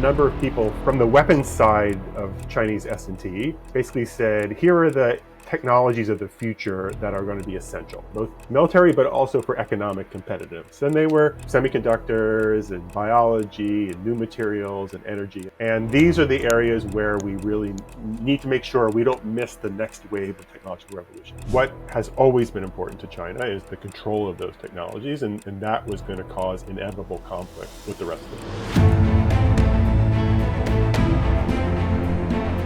number of people from the weapons side of Chinese S&T basically said, here are the technologies of the future that are going to be essential, both military but also for economic competitiveness. And they were semiconductors and biology and new materials and energy. And these are the areas where we really need to make sure we don't miss the next wave of technological revolution. What has always been important to China is the control of those technologies, and that was going to cause inevitable conflict with the rest of the world.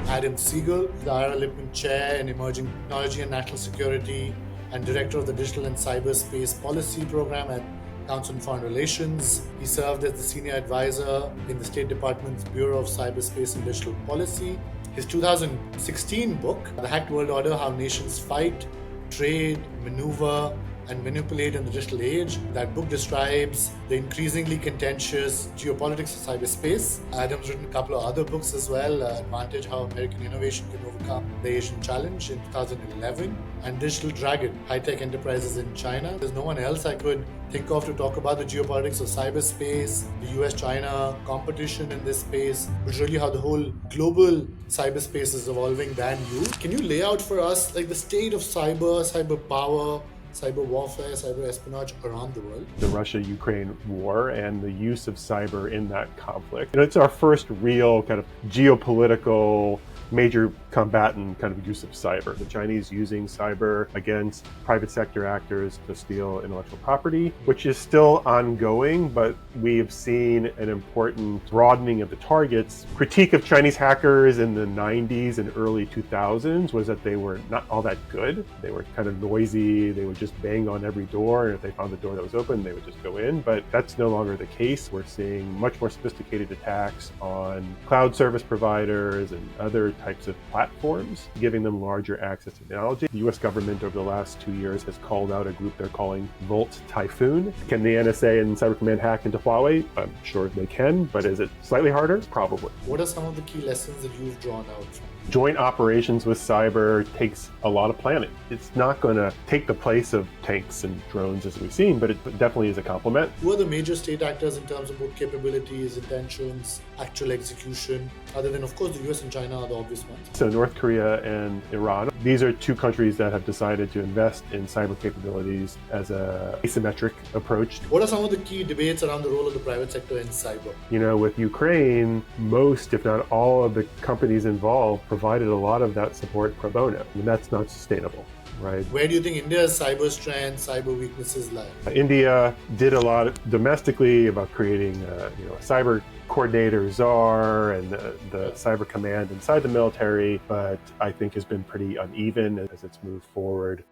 Adam Segal, the Ira Lipman Chair in Emerging Technology and National Security and Director of the Digital and Cyberspace Policy Program at Council on Foreign Relations. He served as the Senior Advisor in the State Department's Bureau of Cyberspace and Digital Policy. His 2016 book, The Hacked World Order: How Nations Fight, Trade, Maneuver, and Manipulate in the Digital Age. That book describes the increasingly contentious geopolitics of cyberspace. Adam's written a couple of other books as well, Advantage: How American Innovation Can Overcome the Asian Challenge in 2011, and Digital Dragon: High-Tech Enterprises in China. There's no one else I could think of to talk about the geopolitics of cyberspace, the US-China competition in this space, which is really how the whole global cyberspace is evolving than you. Can you lay out for us like the state of cyber power, cyber warfare, cyber espionage around the world? The Russia-Ukraine war and the use of cyber in that conflict. It's our first real kind of geopolitical major combatant kind of use of cyber. The Chinese using cyber against private sector actors to steal intellectual property, which is still ongoing, but we have seen an important broadening of the targets. Critique of Chinese hackers in the 90s and early 2000s was that they were not all that good. They were kind of noisy. They would just bang on every door, and if they found the door that was open, they would just go in. But that's no longer the case. We're seeing much more sophisticated attacks on cloud service providers and other types of platforms, giving them larger access to technology. The U.S. government over the last 2 years has called out a group they're calling Volt Typhoon. Can the NSA and Cyber Command hack into Huawei? I'm sure they can, but is it slightly harder? Probably. What are some of the key lessons that you've drawn out from? Joint operations with cyber takes a lot of planning. It's not going to take the place of tanks and drones as we've seen, but it definitely is a complement. Who are the major state actors in terms of both capabilities, intentions, actual execution, other than, of course, the US and China are the obvious ones? So North Korea and Iran, these are two countries that have decided to invest in cyber capabilities as a asymmetric approach. What are some of the key debates around the role of the private sector in cyber? With Ukraine, most, if not all, of the companies involved provided a lot of that support pro bono, and that's not sustainable. Right. Where do you think India's cyber strengths, cyber weaknesses lie? India did a lot domestically about creating a cyber coordinator czar and the cyber command inside the military, but I think has been pretty uneven as it's moved forward.